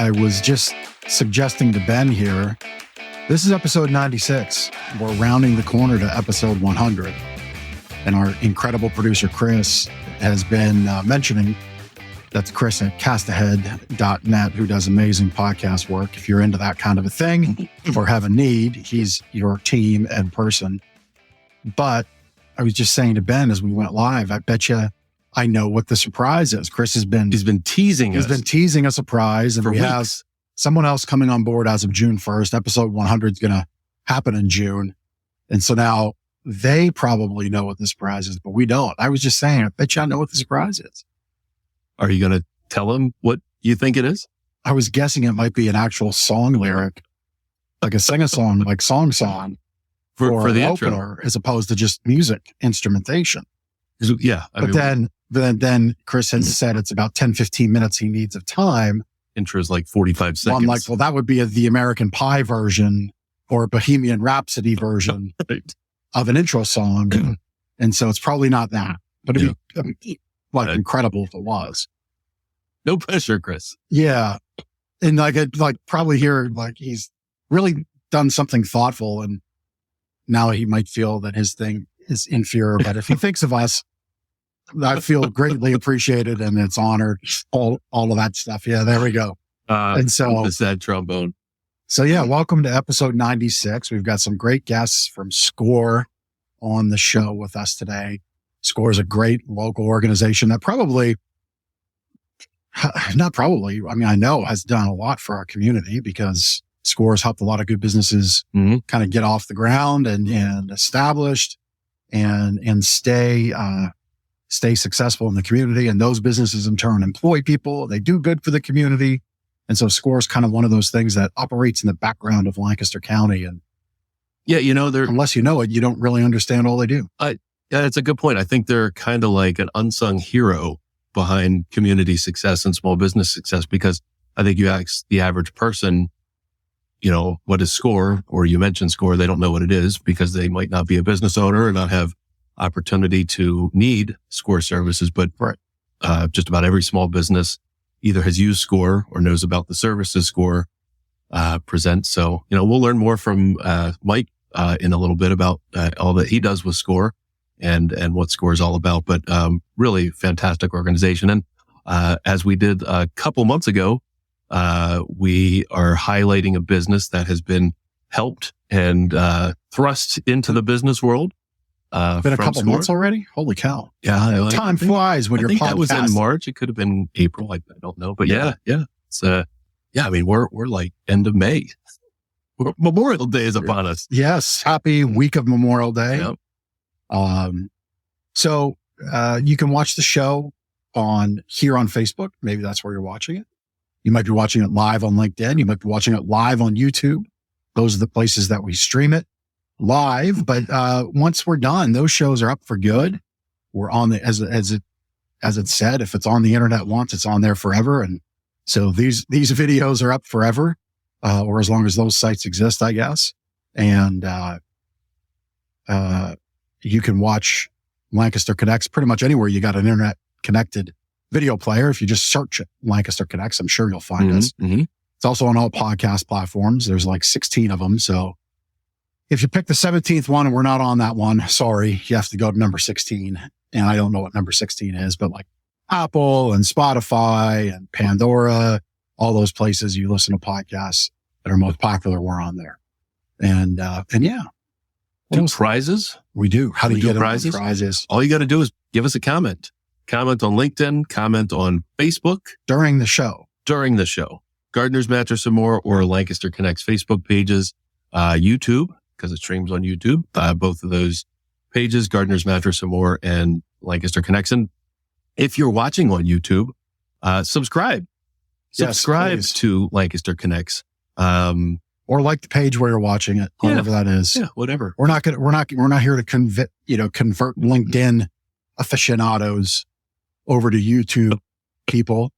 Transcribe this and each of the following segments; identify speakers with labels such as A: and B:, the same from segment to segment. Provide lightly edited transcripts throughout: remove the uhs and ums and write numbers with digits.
A: I was just suggesting to Ben here, this is episode 96. We're rounding the corner to episode 100. And our incredible producer, Chris, has been mentioning, that's Chris at castahead.net, who does amazing podcast work. If you're into that kind of a thing or have a need, he's your team and person. But I was just saying to Ben as we went live, I bet you I know what the surprise is. Chris has been...
B: He's been teasing us.
A: He's been teasing a surprise. And
B: for
A: we
B: weeks.
A: have someone else coming on board as of June 1st. Episode 100 is going to happen in June. And so now they probably know what the surprise is, but we don't. I was just saying, I bet you I know what the surprise is.
B: Are you going to tell him what you think it is?
A: I was guessing it might be an actual song lyric, like a sing-a-song, like song
B: for the
A: opener, as opposed to just music instrumentation.
B: Yeah.
A: Then Chris has said it's about 10, 15 minutes he needs of time.
B: Intro is like 45 seconds.
A: Well, I'm like, well, that would be the American Pie version or a Bohemian Rhapsody version
B: right.
A: of an intro song. And so it's probably not that, but it'd be incredible if it was.
B: No pressure, Chris.
A: Yeah. And I'd probably hear he's really done something thoughtful, and now he might feel that his thing is inferior. But if he thinks of us, I feel greatly appreciated and it's honored. All of that stuff. Yeah, there we go.
B: And so the sad trombone.
A: So yeah, welcome to episode 96. We've got some great guests from SCORE on the show with us today. SCORE is a great local organization that I know has done a lot for our community, because SCORE has helped a lot of good businesses kind of get off the ground and established and stay successful in the community. And those businesses in turn employ people. They do good for the community. And so SCORE is kind of one of those things that operates in the background of Lancaster County. And
B: yeah,
A: unless you know it, you don't really understand all they do.
B: Yeah, it's a good point. I think they're kind of like an unsung hero behind community success and small business success, because I think you ask the average person, what is SCORE, or you mention SCORE, they don't know what it is because they might not be a business owner or not have opportunity to need SCORE services. But just about every small business either has used SCORE or knows about the services SCORE presents. So, we'll learn more from Mike in a little bit about all that he does with SCORE and what SCORE is all about. But really fantastic organization. And as we did a couple months ago, we are highlighting a business that has been helped and thrust into the business world.
A: Been a couple months already? Holy cow.
B: Yeah.
A: Time flies when you're podcasting.
B: That was in March. It could have been April. I don't know. But yeah. It's we're like end of May. Memorial Day is upon us.
A: Yes. Happy week of Memorial Day.
B: Yep.
A: So you can watch the show here on Facebook. Maybe that's where you're watching it. You might be watching it live on LinkedIn. You might be watching it live on YouTube. Those are the places that we stream it live. But once we're done, those shows are up for good. We're on the, as it said, if it's on the internet once, it's on there forever. And so these videos are up forever, or as long as those sites exist, I guess. And you can watch Lancaster Connects pretty much anywhere you got an internet connected video player. If you just search Lancaster Connects, I'm sure you'll find us. Mm-hmm. It's also on all podcast platforms. There's like 16 of them. So if you pick the 17th one and we're not on that one, sorry, you have to go to number 16. And I don't know what number 16 is, but like Apple and Spotify and Pandora, all those places you listen to podcasts that are most popular, we're on there. And yeah.
B: Do prizes?
A: We do. How do you get
B: prizes?
A: Prizes?
B: All you got to do is give us a comment. Comment on LinkedIn, comment on Facebook.
A: During the show.
B: Gardner's Mattress and More or Lancaster Connects Facebook pages, YouTube, because it streams on YouTube. Both of those pages, Gardner's Mattress and More and Lancaster Connects. And if you're watching on YouTube, subscribe. Subscribe to Lancaster Connects.
A: Or like the page where you're watching it, whatever that is.
B: Yeah, whatever.
A: We're not here to convert LinkedIn aficionados over to YouTube people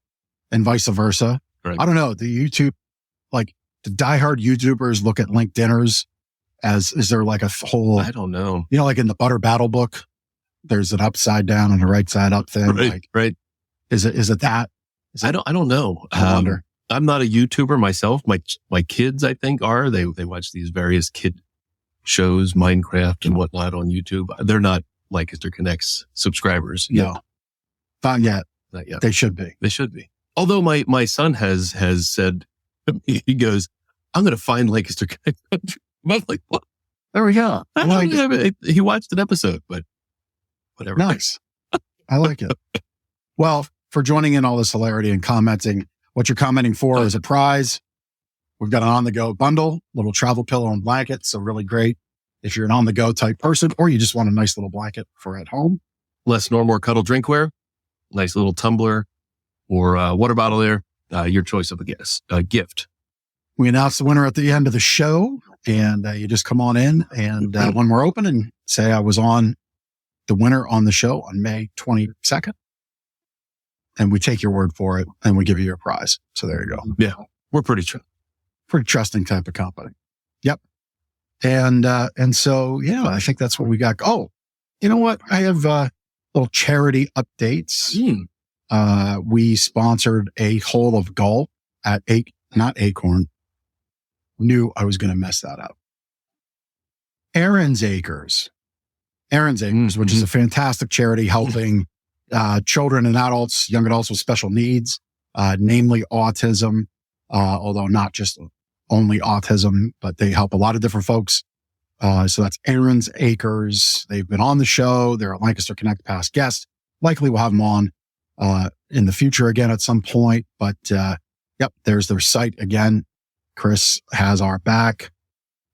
A: and vice versa.
B: Right.
A: I don't know. The diehard YouTubers look at LinkedIners is there like a whole,
B: I don't know.
A: Like in the Butter Battle book, there's an upside down and a right side up thing.
B: Right.
A: Is it that?
B: I don't know.
A: I wonder.
B: I'm not a YouTuber myself. My kids, I think, are. They watch these various kid shows, Minecraft and whatnot on YouTube. They're not Lancaster Connect's subscribers.
A: No, not yet.
B: Not yet.
A: They should be.
B: They should be. Although my son has said, he goes, I'm going to find Lancaster Connect. I'm like, what?
A: There we go.
B: He watched an episode, but whatever.
A: Nice. I like it. Well, for joining in all this hilarity and commenting, what you're commenting for is a prize. We've got an on-the-go bundle, little travel pillow and blanket. So really great if you're an on-the-go type person, or you just want a nice little blanket for at home.
B: Less nor more cuddle drinkware, nice little tumbler or water bottle there. Your choice of a gift.
A: We announce the winner at the end of the show, and you just come on in and when we're open and say I was on the winner on the show on May 22nd. And we take your word for it and we give you your prize. So there you go.
B: Yeah. We're pretty
A: trusting type of company. Yep. And so, yeah, I think that's what we got. Oh, you know what? I have, little charity updates. We sponsored a hole of golf at not Acorn. Knew I was going to mess that up. Aaron's Acres, which is a fantastic charity helping children and adults, young adults with special needs, namely autism, although not just only autism, but they help a lot of different folks. So that's Aaron's Acres. They've been on the show. They're a Lancaster Connect past guest. Likely we'll have them on in the future again at some point. But yep, there's their site again. Chris has our back,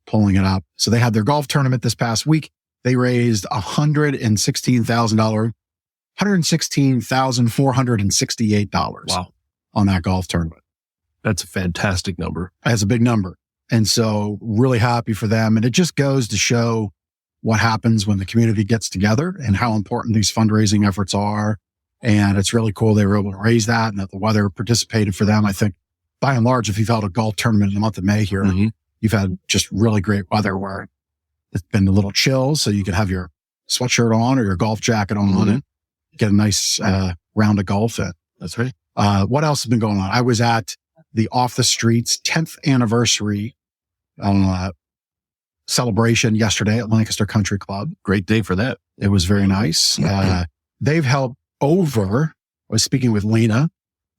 A: pulling it up. So they had their golf tournament this past week. They raised $116,000. $116,468
B: wow.
A: on that golf tournament.
B: That's a fantastic number.
A: That's a big number. And so really happy for them. And it just goes to show what happens when the community gets together and how important these fundraising efforts are. And it's really cool they were able to raise that and that the weather participated for them. I think by and large, if you've held a golf tournament in the month of May here, you've had just really great weather where it's been a little chill. So you can have your sweatshirt on or your golf jacket on and get a nice round of golf in.
B: That's right.
A: What else has been going on? I was at the Off the Streets 10th anniversary celebration yesterday at Lancaster Country Club.
B: Great day for that.
A: It was very nice. They've helped I was speaking with Lena,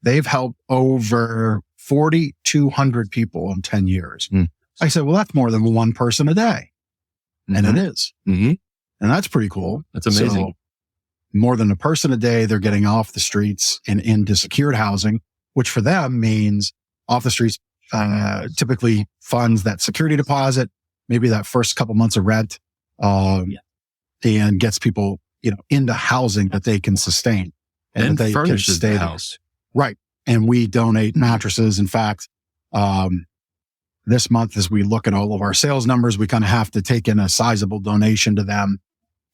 A: they've helped over 4,200 people in 10 years. I said, well, that's more than one person a day. And it is. And that's pretty cool.
B: That's amazing.
A: So, more than a person a day, they're getting off the streets and into secured housing, which for them means off the streets typically funds that security deposit, maybe that first couple months of rent, and gets people, into housing that they can sustain
B: and
A: that they
B: furnishes
A: can stay
B: the house.
A: Right. And we donate mattresses. In fact, this month, as we look at all of our sales numbers, we kind of have to take in a sizable donation to them,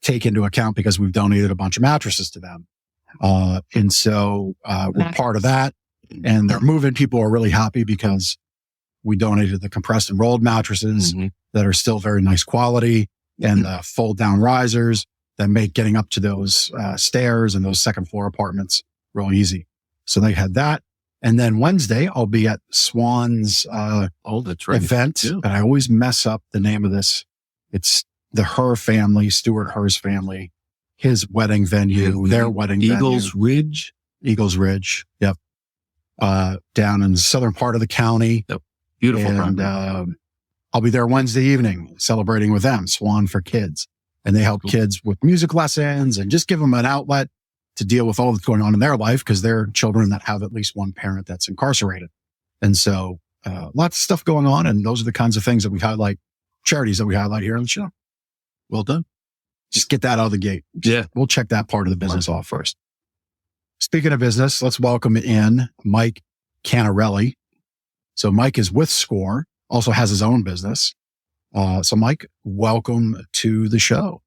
A: take into account because we've donated a bunch of mattresses to them. And so, we're part of that, and their move-in people are really happy because we donated the compressed and rolled mattresses that are still very nice quality and the fold down risers that make getting up to those, stairs and those second floor apartments real easy. So they had that. And then Wednesday, I'll be at Swan's,
B: that's right.
A: event. Yeah. And I always mess up the name of this. It's the Herr family, Stuart Herr's family, his wedding venue, their wedding
B: Eagles
A: venue. Eagles Ridge. Yep. Down in the southern part of the county.
B: Yep. Beautiful.
A: And, I'll be there Wednesday evening celebrating with them, Swan for Kids. And they help kids with music lessons and just give them an outlet to deal with all that's going on in their life because they're children that have at least one parent that's incarcerated. And so, lots of stuff going on. And those are the kinds of things that we highlight, charities that we highlight here on the show.
B: Well done.
A: Just get that out of the gate. We'll check that part of the business off first. Speaking of business, let's welcome in Mike Canarelli. So Mike is with SCORE, also has his own business. So Mike, welcome to the show.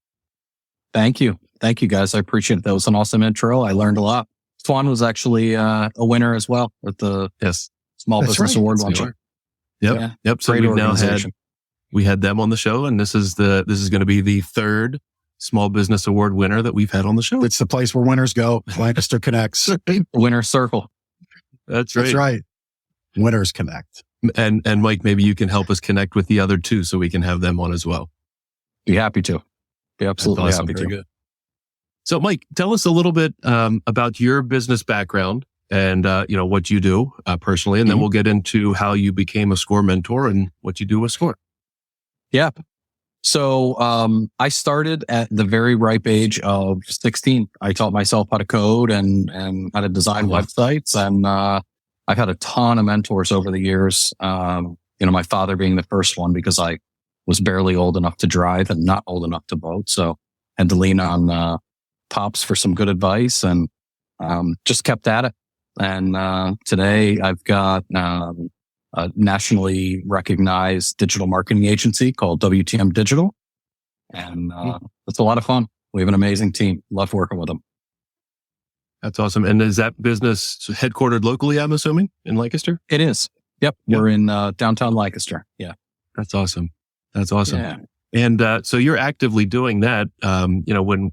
C: Thank you. Thank you, guys. I appreciate it. That was an awesome intro. I learned a lot. Swan was actually a winner as well with the Small Business Award launcher.
B: Yep. So we've now had them on the show, and this is going to be the third Small Business Award winner that we've had on the show.
A: It's the place where winners go. Lancaster Connects.
C: Winner circle.
B: That's right.
A: That's right. Winners Connect.
B: And Mike, maybe you can help us connect with the other two so we can have them on as well.
C: Be happy to. Be absolutely
B: awesome.
C: happy
B: Very
C: to.
B: Good. So Mike, tell us a little bit about your business background and what you do personally, and then we'll get into how you became a SCORE mentor and what you do with SCORE.
C: Yeah. So I started at the very ripe age of 16. I taught myself how to code and how to design websites, and I've had a ton of mentors over the years. My father being the first one, because I was barely old enough to drive and not old enough to boat, so had to lean on pops for some good advice, and just kept at it. And today I've got a nationally recognized digital marketing agency called WTM Digital. And it's a lot of fun. We have an amazing team. Love working with them.
B: That's awesome. And is that business headquartered locally, I'm assuming, in Lancaster?
C: It is. Yep. We're in downtown Lancaster. Yeah.
B: That's awesome. That's awesome.
C: Yeah.
B: And so you're actively doing that. When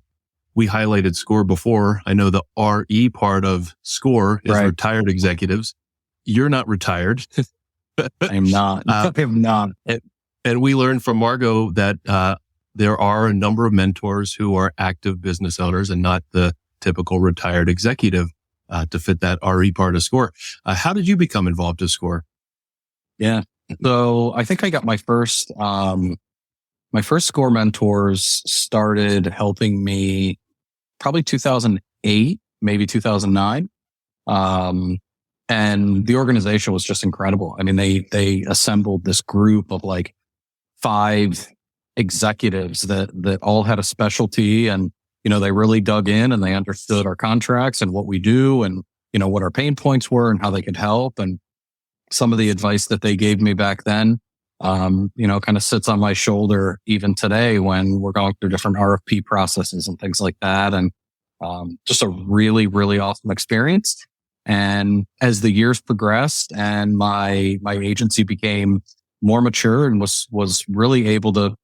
B: we highlighted SCORE before, I know the RE part of SCORE is retired executives. You're not retired.
C: I'm not. I'm not.
B: And we learned from Margot that there are a number of mentors who are active business owners and not the typical retired executive to fit that RE part of SCORE. How did you become involved with SCORE?
C: Yeah. So I think I got my first SCORE mentors started helping me probably 2008, maybe 2009. And the organization was just incredible. I mean, they assembled this group of like 5 executives that all had a specialty, and, they really dug in and they understood our contracts and what we do and, what our pain points were and how they could help. And some of the advice that they gave me back then, kind of sits on my shoulder even today when we're going through different RFP processes and things like that. And, just a really, really awesome experience. And as the years progressed and my agency became more mature and was really able to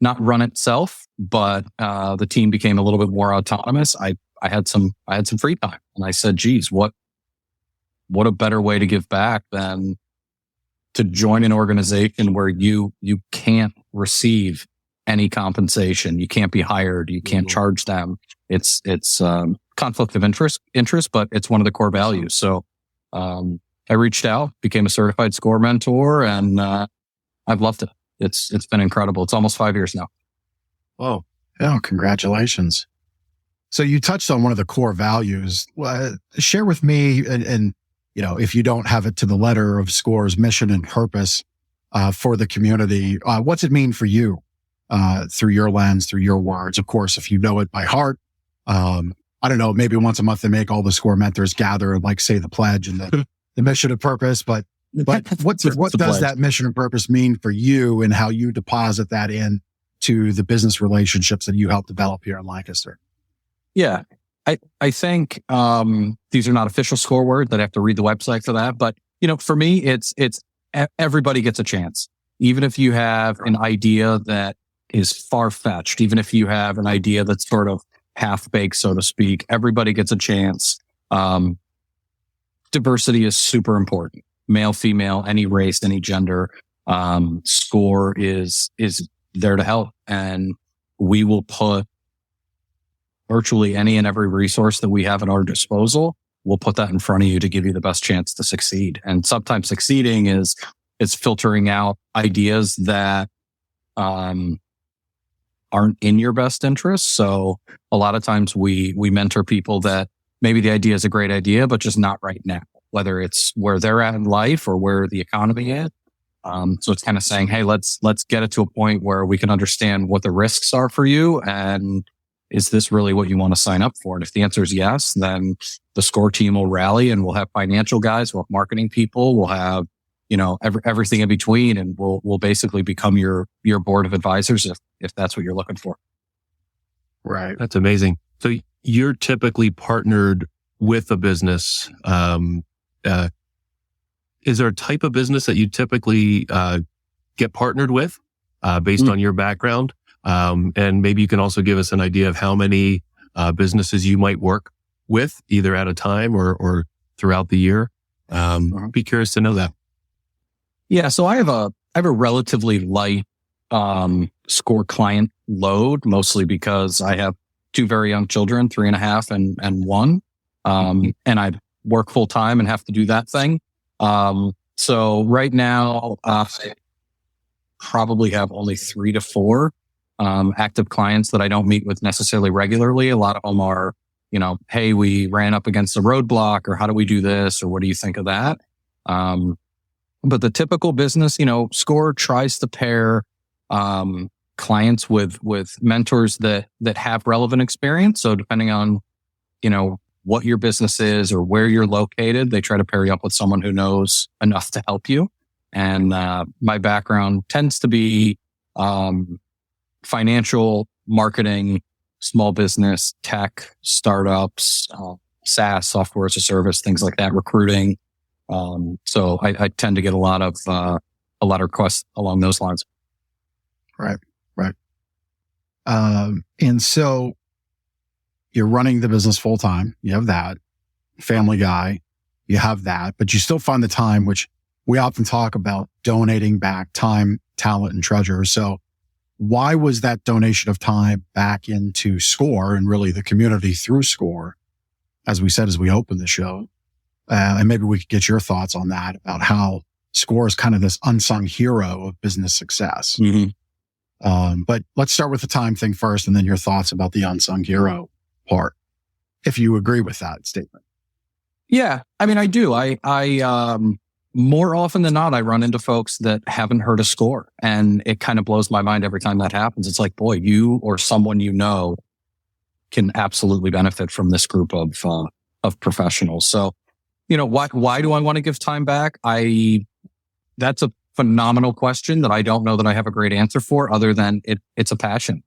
C: not run itself, but the team became a little bit more autonomous, I had some free time, and I said, geez, what a better way to give back than to join an organization where you can't receive any compensation, you can't be hired, you can't charge them. It's conflict of interest, but it's one of the core values. So, I reached out, became a certified SCORE mentor, and, I've loved it. It's been incredible. It's almost 5 years now.
B: Oh,
A: oh, congratulations. So you touched on one of the core values. Share with me, and if you don't have it to the letter of SCORE's mission and purpose, for the community, what's it mean for you, through your lens, through your words? Of course, if you know it by heart, I don't know, maybe once a month they make all the SCORE mentors gather and say the pledge and the mission and purpose. But what does that mission and purpose mean for you, and how you deposit that in to the business relationships that you help develop here in Lancaster?
C: Yeah, I think these are not official SCORE words. I'd have to read the website for that. But for me, it's everybody gets a chance. Even if you have an idea that is far-fetched, even if you have an idea that's sort of half-baked, so to speak, everybody gets a chance. Diversity is super important. Male, female, any race, any gender. SCORE is there to help, and we will put virtually any and every resource that we have at our disposal. We'll put that in front of you to give you the best chance to succeed. And sometimes succeeding is filtering out ideas that aren't in your best interest. So a lot of times we mentor people that maybe the idea is a great idea, but just not right now, whether it's where they're at in life or where the economy is. So it's kind of saying, hey, let's get it to a point where we can understand what the risks are for you, and is this really what you want to sign up for? And if the answer is yes, then the SCORE team will rally, and we'll have financial guys, we'll have marketing people, we'll have, everything in between, and we'll basically become your board of advisors if that's what you're looking for.
B: Right. That's amazing. So you're typically partnered with a business. Is there a type of business that you typically get partnered with based on your background? And maybe you can also give us an idea of how many businesses you might work with, either at a time or throughout the year. Be curious to know that.
C: Yeah. So I have a relatively light, score client load, mostly because I have 2 very young children, 3.5 and 1. And I work full time and have to do that thing. So right now, I probably have only 3 to 4, active clients that I don't meet with necessarily regularly. A lot of them are, hey, we ran up against a roadblock, or how do we do this? Or what do you think of that? But the typical business, SCORE tries to pair, clients with mentors that have relevant experience. So depending on, what your business is or where you're located, they try to pair you up with someone who knows enough to help you. And, my background tends to be, financial, marketing, small business, tech, startups, SaaS, software as a service, things like that, recruiting. So I tend to get a lot of requests along those lines.
A: Right. And so you're running the business full time. You have that. Family guy. You have that, but you still find the time, which we often talk about, donating back time, talent, and treasure. So why was that donation of time back into SCORE and really the community through SCORE, as we said, as we opened the show? And maybe we could get your thoughts on that, about how SCORE is kind of this unsung hero of business success. But let's start with the time thing first, and then your thoughts about the unsung hero part, if you agree with that statement.
C: Yeah. I mean, I do. I more often than not, I run into folks that haven't heard of SCORE, and it kind of blows my mind every time that happens. It's like, boy, you or someone can absolutely benefit from this group of professionals. So, why do I want to give time back? That's a phenomenal question that I don't know that I have a great answer for, other than it's a passion.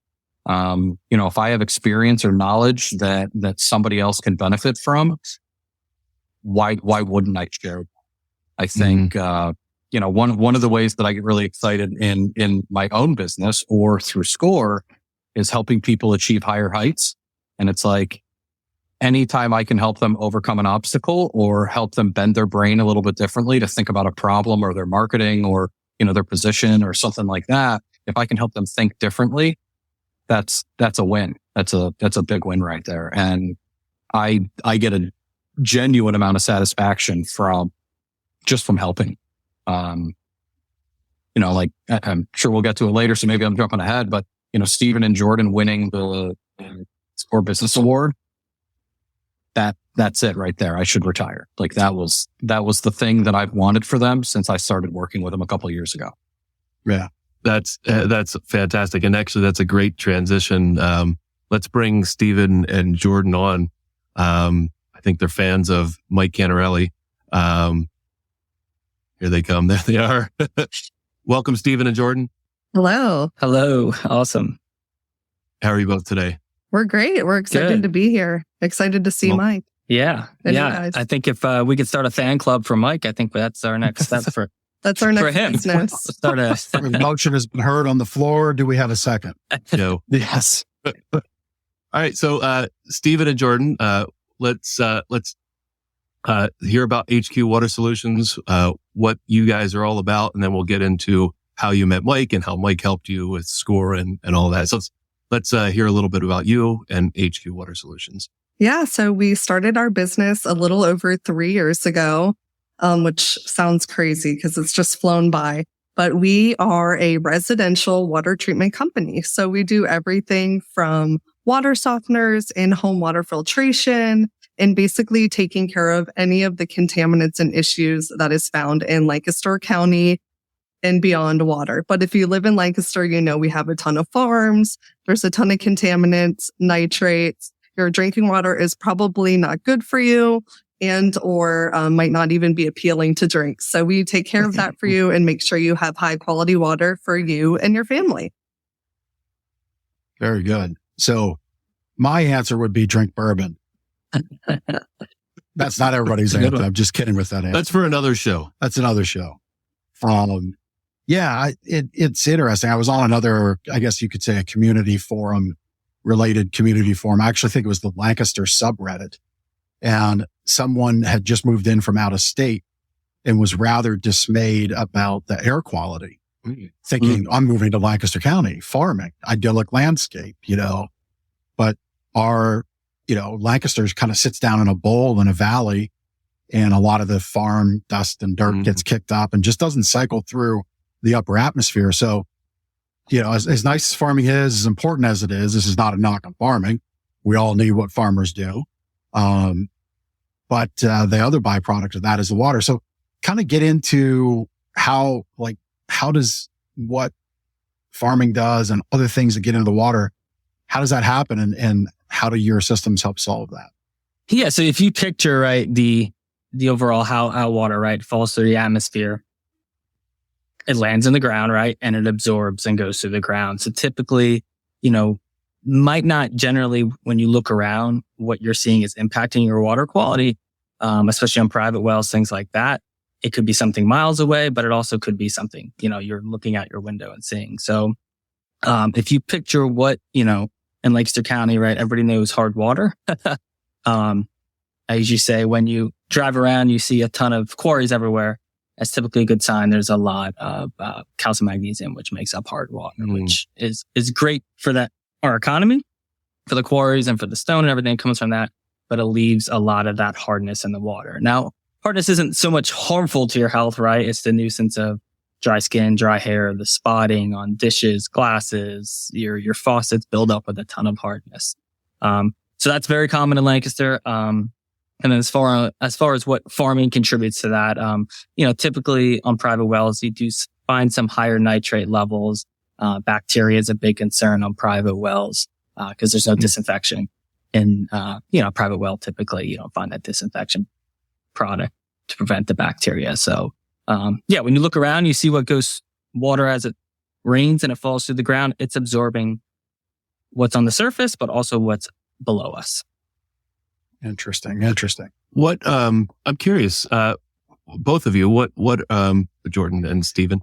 C: If I have experience or knowledge that somebody else can benefit from, why wouldn't I share? I think, one of the ways that I get really excited in my own business or through SCORE is helping people achieve higher heights. And it's like, anytime I can help them overcome an obstacle or help them bend their brain a little bit differently to think about a problem or their marketing or, their position or something like that, if I can help them think differently, that's a win. That's a big win right there. And I get a genuine amount of satisfaction from helping. Like I'm sure we'll get to it later, so maybe I'm jumping ahead, but Stephen and Jordan winning the SCORE Business Award, that's it right there. I should retire. Like that was the thing that I've wanted for them since I started working with them a couple of years ago.
A: Yeah.
B: That's fantastic. And actually that's a great transition. Let's bring Stephen and Jordan on. I think they're fans of Mike Canarelli. Here they come. There they are. Welcome, Stephen and Jordan.
D: Hello.
B: Awesome. How are you both today?
D: We're great. We're excited to be here. Excited to see Mike.
E: Yeah. I think if we could start a fan club for Mike, I think that's our next step for
D: that's our next
E: him.
D: business.
A: Motion has been heard on the floor. Do we have a second?
B: No.
A: Yes.
B: All right. So, Stephen and Jordan, let's hear about HQ Water Solutions, what you guys are all about, and then we'll get into how you met Mike and how Mike helped you with SCORE and all that. So let's hear a little bit about you and HQ Water Solutions.
D: Yeah. So we started our business a little over 3 years ago, which sounds crazy because it's just flown by. But we are a residential water treatment company. So we do everything from water softeners, in-home water filtration, and basically taking care of any of the contaminants and issues that is found in Lancaster County and beyond water. But if you live in Lancaster, we have a ton of farms. There's a ton of contaminants, nitrates. Your drinking water is probably not good for you and or might not even be appealing to drink. So we take care of that for you and make sure you have high quality water for you and your family.
A: Very good. So my answer would be drink bourbon. That's not everybody's answer. I'm just kidding with that answer.
B: That's for another show.
A: That's another show. It's interesting. I was on another, I guess you could say, a community forum. I actually think it was the Lancaster subreddit. And someone had just moved in from out of state and was rather dismayed about the air quality, thinking I'm moving to Lancaster County, farming, idyllic landscape, but Lancaster kind of sits down in a bowl in a valley, and a lot of the farm dust and dirt gets kicked up and just doesn't cycle through the upper atmosphere. So, as nice as farming is, as important as it is, this is not a knock on farming. We all need what farmers do. But the other byproduct of that is the water. So kind of get into how does what farming does and other things that get into the water, how does that happen? And how do your systems help solve that?
E: Yeah. So if you picture, right, the overall how water, right, falls through the atmosphere, it lands in the ground, right, and it absorbs and goes through the ground. So typically, might not generally, when you look around, what you're seeing is impacting your water quality, especially on private wells, things like that. It could be something miles away, but it also could be something, you're looking out your window and seeing. So, if you picture what, in Lancaster County, right, everybody knows hard water. I usually say when you drive around, you see a ton of quarries everywhere. That's typically a good sign. There's a lot of calcium magnesium, which makes up hard water, which is great for our economy, for the quarries and for the stone and everything that comes from that. But it leaves a lot of that hardness in the water. Now, hardness isn't so much harmful to your health, right? It's the nuisance of dry skin, dry hair, the spotting on dishes, glasses, your faucets build up with a ton of hardness. So that's very common in Lancaster. And then as far as what farming contributes to that, typically on private wells, you do find some higher nitrate levels. Bacteria is a big concern on private wells, because there's no disinfection in, private well. Typically, you don't find that disinfection product to prevent the bacteria. So, when you look around, you see what goes water as it rains and it falls through the ground. It's absorbing what's on the surface, but also what's below us.
A: Interesting.
B: What, I'm curious, both of you, what, Jordan and Stephen,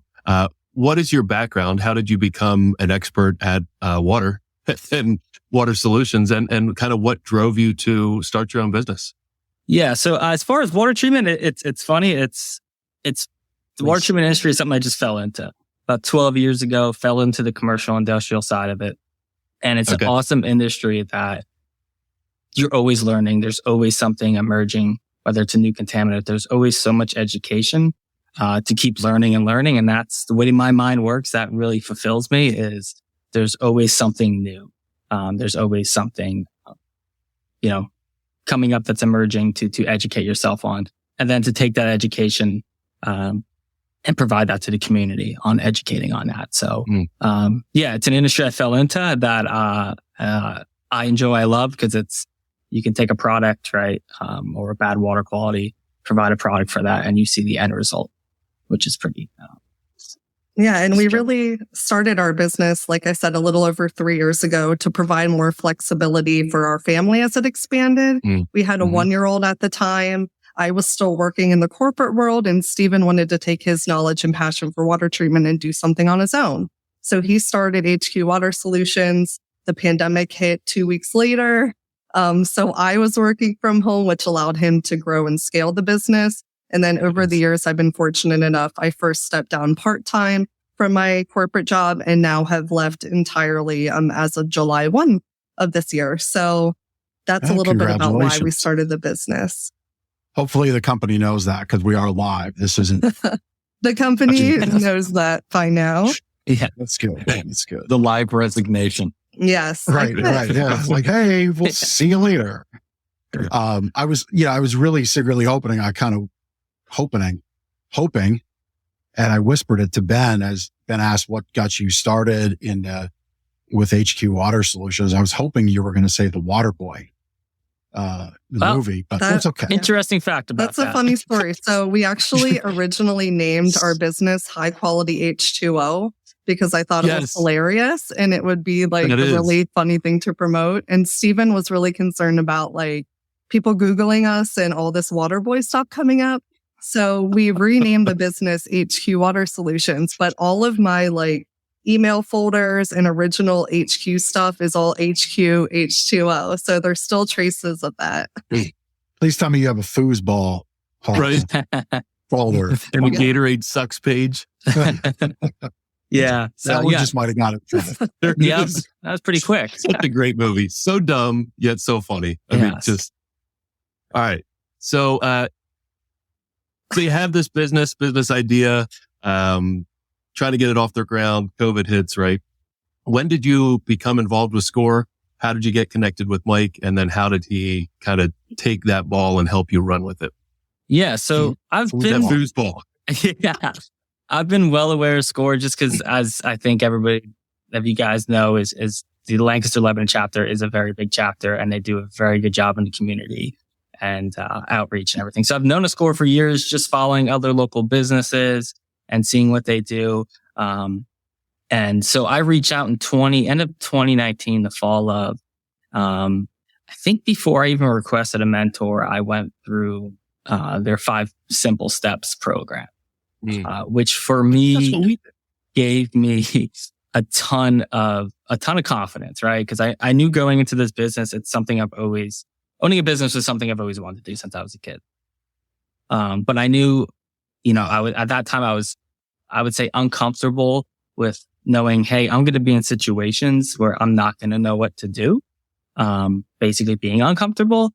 B: what is your background? How did you become an expert at, water and water solutions, and kind of what drove you to start your own business?
E: Yeah. So as far as water treatment, it's funny. It's the water treatment industry is something I just fell into about 12 years ago, fell into the commercial industrial side of it. And it's an awesome industry that you're always learning. There's always something emerging, whether it's a new contaminant. There's always so much education to keep learning and learning. And that's the way my mind works. That really fulfills me, is there's always something new. There's always something, coming up that's emerging to educate yourself on, and then to take that education and provide that to the community on educating on that. So, it's an industry I fell into that I enjoy, I love, because you can take a product, right, or a bad water quality, provide a product for that, and you see the end result, which is pretty.
D: And we really started our business, like I said, a little over 3 years ago to provide more flexibility for our family as it expanded. We had a 1-year-old at the time. I was still working in the corporate world, and Stephen wanted to take his knowledge and passion for water treatment and do something on his own. So he started HQ Water Solutions. The pandemic hit 2 weeks later. So I was working from home, which allowed him to grow and scale the business. And then over the years, I've been fortunate enough. I first stepped down part-time from my corporate job and now have left entirely as of July 1 of this year. So that's a little bit about why we started the business.
A: Hopefully the company knows that, because we are live. This isn't...
D: The company knows that by now.
A: Yeah, that's good. That's good.
C: The live resignation.
D: Yes.
A: Right. Yeah. It's like, hey, we'll see you later. I was really secretly hoping, and I whispered it to Ben as Ben asked what got you started with HQ Water Solutions. I was hoping you were going to say The Water Boy, movie, but that's okay.
E: Interesting fact about
D: that. That's a funny story. So we actually originally named our business High Quality H2O because I thought it was hilarious and it would be like a really funny thing to promote. And Stephen was really concerned about like people Googling us and all this water boy stuff coming up. So we renamed the business HQ Water Solutions, but all of my like email folders and original HQ stuff is all HQ H2O. So there's still traces of that.
A: Please tell me you have a foosball.
B: Right.
A: folder.
B: And the Gatorade sucks page.
E: Yeah. So
A: That one just might have got it.
E: yeah, that was pretty quick.
B: Such a great movie. So dumb, yet so funny. I mean, just, all right. So, so you have this business idea, trying to get it off the ground. COVID hits, right? When did you become involved with SCORE? How did you get connected with Mike? And then how did he kind of take that ball and help you run with it?
E: Yeah. So I've been,
B: that foosball.
E: Yeah, I've been well aware of SCORE just because, as I think everybody of you guys know, is the Lancaster, Lebanon chapter is a very big chapter, and they do a very good job in the community and outreach and everything. So I've known a SCORE for years, just following other local businesses and seeing what they do. And so I reached out in end of 2019, the fall of, I think before I even requested a mentor, I went through their 5 Simple Steps program. Which for me gave me a ton of confidence, right? Because I knew going into this business, it's something owning a business was something I've always wanted to do since I was a kid. But I knew, at that time I would say uncomfortable with knowing, hey, I'm going to be in situations where I'm not going to know what to do. Basically being uncomfortable.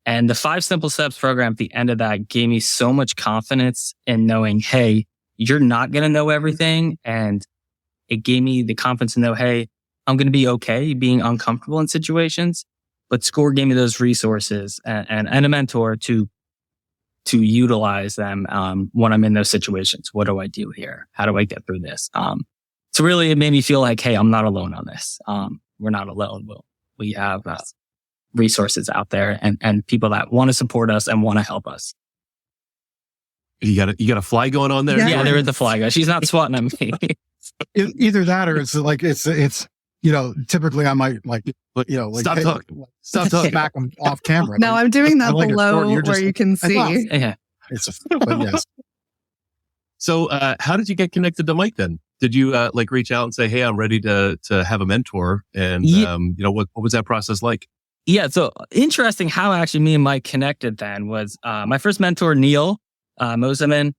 E: And the 5 Simple Steps program at the end of that gave me so much confidence in knowing, hey, you're not going to know everything. And it gave me the confidence to know, hey, I'm going to be okay being uncomfortable in situations. But SCORE gave me those resources and a mentor to utilize them when I'm in those situations. What do I do here? How do I get through this? So really it made me feel like, hey, I'm not alone on this. We're not alone. We have resources out there and people that want to support us and want to help us.
B: You got a fly going on there?
E: Yeah, there is the fly guy. She's not swatting at me.
A: Either that or it's like, it's, typically I might
B: stop talking. Stop talking.
A: Back off camera.
D: No, I'm doing that
A: like
D: below where you can see.
E: Yeah.
A: But yes.
B: So, how did you get connected to Mike then? Did you reach out and say, "Hey, I'm ready to have a mentor"? And what was that process like?
E: Yeah, so interesting how actually me and Mike connected. Then was my first mentor, Neil Moseman.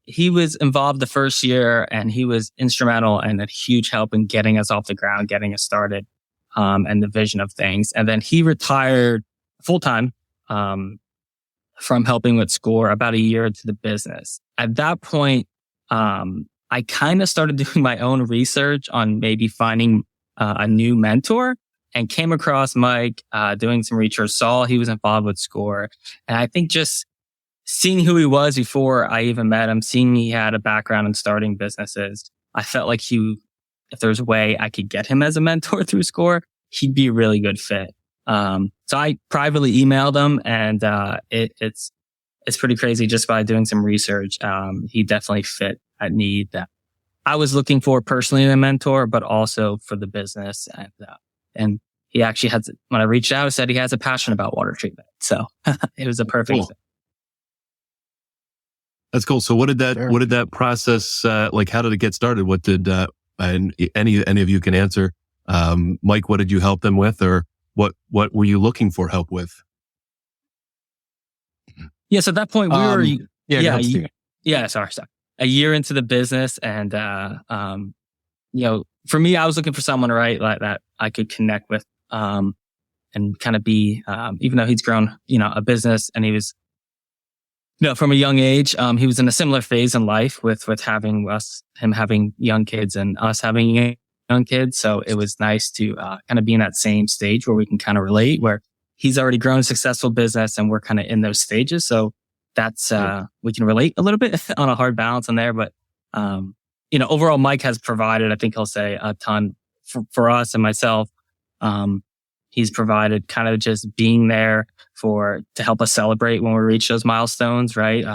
E: He was involved the first year, and he was instrumental and a huge help in getting us off the ground, getting us started, and the vision of things. And then he retired full time from helping with SCORE about a year into the business. At that point, I kind of started doing my own research on maybe finding a new mentor, and came across Mike doing some research, saw he was involved with SCORE. And I think just seeing who he was before I even met him, seeing he had a background in starting businesses, I felt like if there's a way I could get him as a mentor through SCORE, he'd be a really good fit. So I privately emailed him, and it's pretty crazy just by doing some research. He definitely fit a need that I was looking for personally in a mentor, but also for the business. And he actually when I reached out, said he has a passion about water treatment. So it was a perfect fit.
B: That's cool. So what did that process, how did it get started? What did, and any of you can answer, Mike, what did you help them with, or what were you looking for help with?
E: Yeah. So at that point sorry. A year into the business, and, for me, I was looking for someone, right, that I could connect with, and kind of be, even though he's grown, a business, and he was, from a young age, he was in a similar phase in life with him having young kids and us having young kids. So it was nice to, kind of be in that same stage where we can kind of relate, where he's already grown a successful business and we're kind of in those stages. So that's, we can relate a little bit on a hard balance in there, but, overall, Mike has provided, I think he'll say, a ton for us and myself. He's provided kind of just being there to help us celebrate when we reach those milestones, right?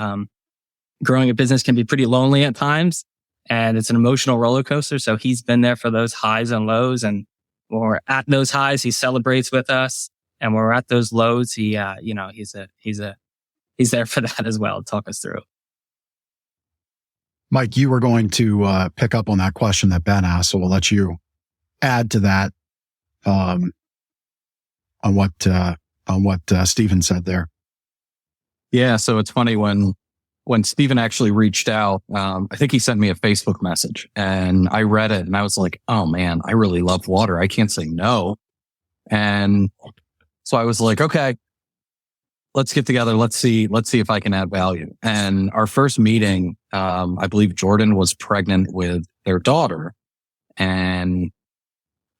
E: Growing a business can be pretty lonely at times, and it's an emotional roller coaster. So he's been there for those highs and lows. And when we're at those highs, he celebrates with us. And when we're at those lows, he's there for that as well. Talk us through.
A: Mike, you were going to pick up on that question that Ben asked, so we'll let you add to that on what Stephen said there.
C: Yeah, so it's funny when when Stephen actually reached out, I think he sent me a Facebook message and I read it and I was like, oh man, I really love water. I can't say no. And so I was like, okay, let's get together. Let's see if I can add value. And our first meeting, I believe Jordan was pregnant with their daughter. And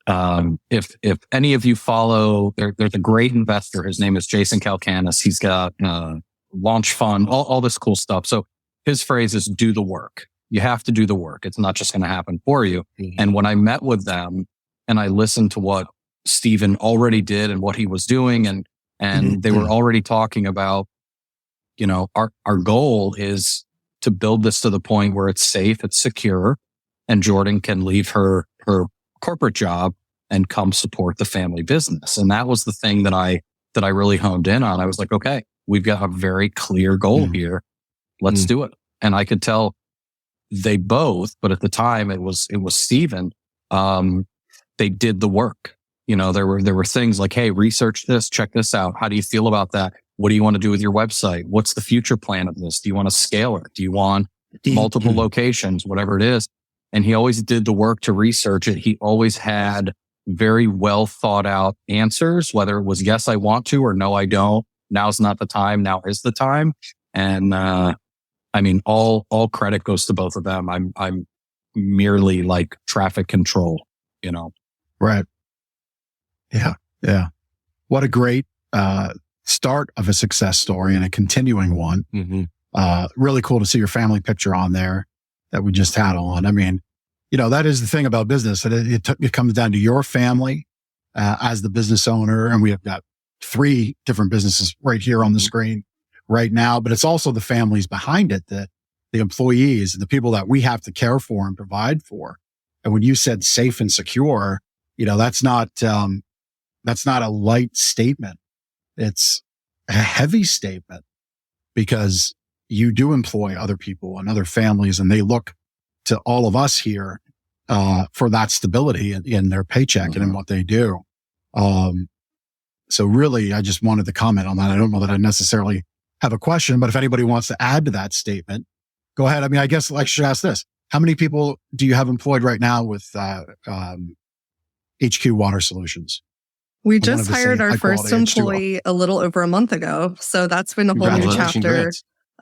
C: if any of you follow, there's a great investor. His name is Jason Kalkanis. He's got launch fund, all this cool stuff. So his phrase is do the work. You have to do the work. It's not just going to happen for you. Mm-hmm. And when I met with them and I listened to what Stephen already did and what he was doing, and they were already talking about, our goal is to build this to the point where it's safe, it's secure, and Jordan can leave her corporate job and come support the family business. And that was the thing that I really honed in on. I was like, okay, we've got a very clear goal here. Let's do it. And I could tell they both, but at the time it was Stephen. They did the work. There were things like, hey, research this, check this out. How do you feel about that? What do you want to do with your website? What's the future plan of this? Do you want to scale it? Do you want multiple locations? Whatever it is. And he always did the work to research it. He always had very well thought out answers, whether it was yes, I want to, or no, I don't. Now's not the time. Now is the time. And, all credit goes to both of them. I'm merely like traffic control,
A: Right. Yeah. Yeah. What a great, start of a success story and a continuing one. Mm-hmm. Really cool to see your family picture on there that we just had on. I mean, that is the thing about business. It comes down to your family, as the business owner. And we have got 3 different businesses right here on the screen right now, but it's also the families behind it, the employees, the people that we have to care for and provide for. And when you said safe and secure, that's not a light statement. It's a heavy statement because you do employ other people and other families, and they look to all of us here, for that stability in their paycheck and in what they do. So really, I just wanted to comment on that. I don't know that I necessarily have a question, but if anybody wants to add to that statement, go ahead. I mean, I guess I should ask this. How many people do you have employed right now with HQ Water Solutions?
D: We just hired our first employee a little over a month ago. So that's been a whole new chapter,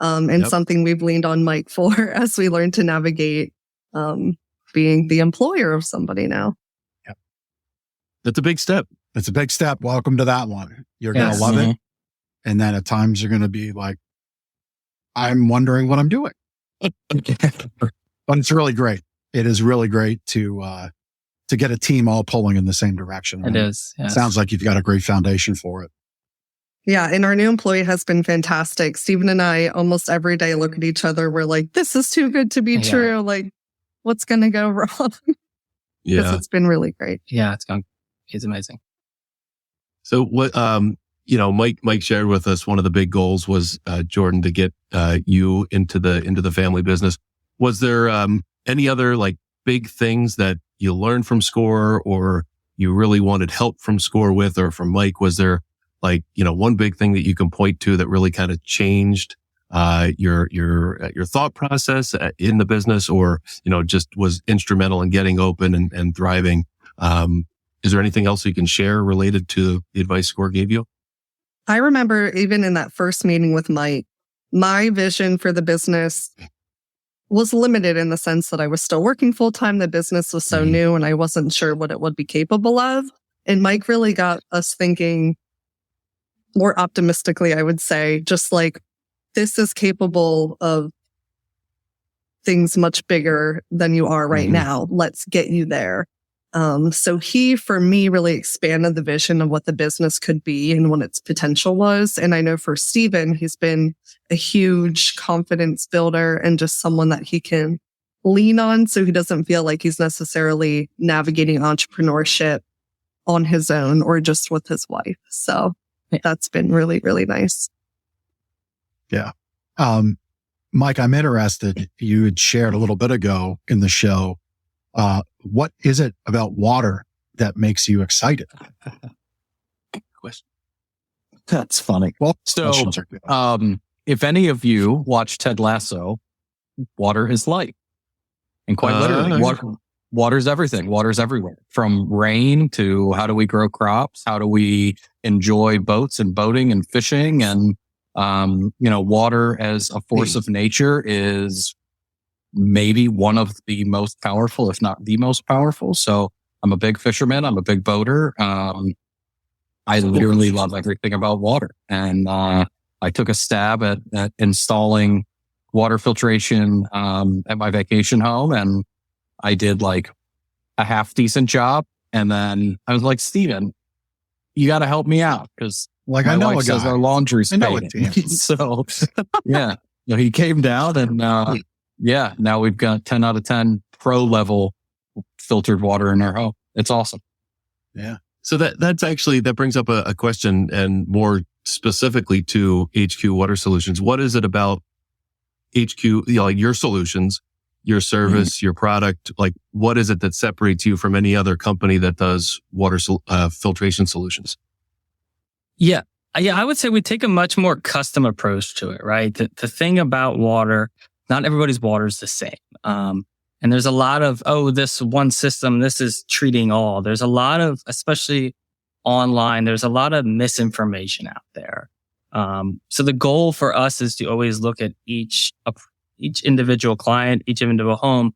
D: and something we've leaned on Mike for as we learn to navigate being the employer of somebody now.
B: Yep. That's a big step.
A: It's a big step. Welcome to that one. You're going to love it. And then at times you're going to be like, I'm wondering what I'm doing. But it's really great. It is really great to get a team all pulling in the same direction.
E: It is. Yes.
A: It sounds like you've got a great foundation for it.
D: Yeah. And our new employee has been fantastic. Stephen and I almost every day look at each other. We're like, this is too good to be true. Like, what's going to go wrong?
B: Yeah.
D: It's been really great.
E: Yeah. It's amazing.
B: So what, Mike shared with us, one of the big goals was, Jordan, to get, you into the family business. Was there, any other like big things that you learned from SCORE or you really wanted help from SCORE with, or from Mike? Was there like, one big thing that you can point to that really kind of changed, your thought process in the business, or, just was instrumental in getting open and thriving? Is there anything else you can share related to the advice SCORE gave you?
D: I remember even in that first meeting with Mike, my vision for the business was limited in the sense that I was still working full time. The business was so new and I wasn't sure what it would be capable of. And Mike really got us thinking more optimistically, I would say, just like this is capable of things much bigger than you are right now. Let's get you there. So he, for me, really expanded the vision of what the business could be and what its potential was. And I know for Stephen, he's been a huge confidence builder and just someone that he can lean on so he doesn't feel like he's necessarily navigating entrepreneurship on his own or just with his wife. So that's been really, really nice.
A: Yeah. Mike, I'm interested. You had shared a little bit ago in the show. What is it about water that makes you excited?
C: Question. That's funny.
A: Well,
C: so, if any of you watch Ted Lasso, water is life. And quite literally, water's everything. Water's everywhere. From rain to how do we grow crops? How do we enjoy boats and boating and fishing? And, water as a force of nature is maybe one of the most powerful, if not the most powerful. So I'm a big fisherman. I'm a big boater. I literally love everything about water. And I took a stab at installing water filtration at my vacation home, and I did like a half decent job. And then I was like, Steven, you got to help me out because
A: like
C: my
A: I know
C: wife
A: a
C: says
A: guy.
C: our laundry's fading. So yeah, he came down and now we've got 10 out of 10 pro level filtered water in our home. It's awesome.
B: Yeah. So that brings up a question, and more specifically to HQ Water Solutions. What is it about HQ, like your solutions, your service, your product? Like, what is it that separates you from any other company that does water filtration solutions?
E: Yeah. I would say we take a much more custom approach to it, right? The thing about water, not everybody's water is the same. And there's a lot of, this one system, this is treating all. There's a lot of, especially online, there's a lot of misinformation out there. So the goal for us is to always look at each individual client, each individual home,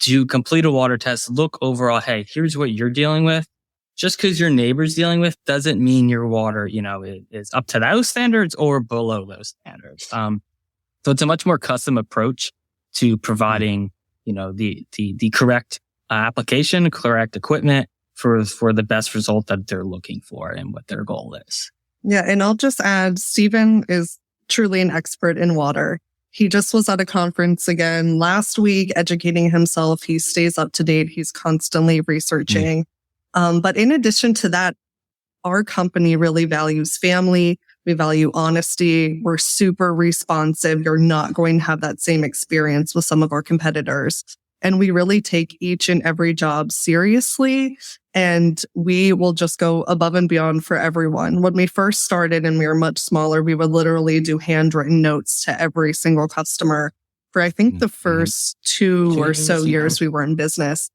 E: to complete a water test, look overall, hey, here's what you're dealing with. Just because your neighbor's dealing with doesn't mean your water, is up to those standards or below those standards. So it's a much more custom approach to providing the correct application, correct equipment for the best result that they're looking for and what their goal is.
D: Yeah. And I'll just add, Steven is truly an expert in water. He just was at a conference again last week, educating himself. He stays up to date. He's constantly researching. But in addition to that, our company really values family. We value honesty. We're super responsive. You're not going to have that same experience with some of our competitors. And we really take each and every job seriously. And we will just go above and beyond for everyone. When we first started and we were much smaller, we would literally do handwritten notes to every single customer for, I think, the first 2 or so years we were in business.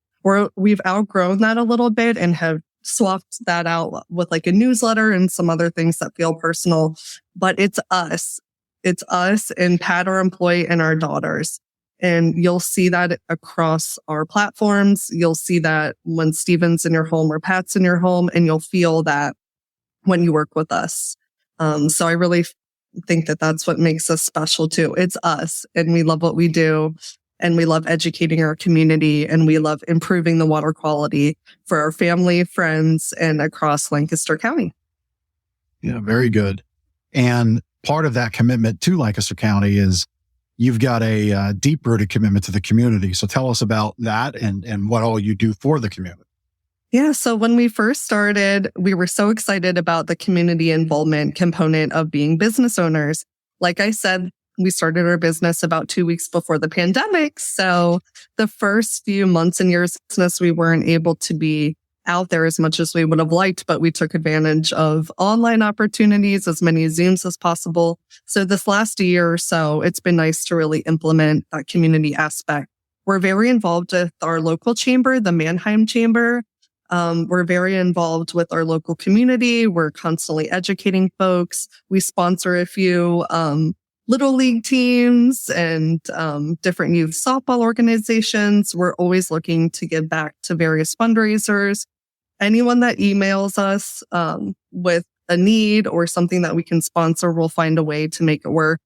D: We've outgrown that a little bit and have swapped that out with like a newsletter and some other things that feel personal. But it's us. It's us and Pat, our employee, and our daughters. And you'll see that across our platforms. You'll see that when Steven's in your home or Pat's in your home, and you'll feel that when you work with us. So I really think that that's what makes us special too. It's us, and we love what we do, and we love educating our community, and we love improving the water quality for our family, friends, and across Lancaster County.
A: Yeah, very good. And part of that commitment to Lancaster County is you've got a deep-rooted commitment to the community. So tell us about that and what all you do for the community.
D: Yeah, so when we first started, we were so excited about the community involvement component of being business owners. Like I said, we started our business about 2 weeks before the pandemic. So the first few months and years of business, we weren't able to be out there as much as we would have liked, but we took advantage of online opportunities, as many Zooms as possible. So this last year or so, it's been nice to really implement that community aspect. We're very involved with our local chamber, the Manheim Chamber. We're very involved with our local community. We're constantly educating folks. We sponsor a few little league teams and different youth softball organizations. We're always looking to give back to various fundraisers. Anyone that emails us with a need or something that we can sponsor, we'll find a way to make it work.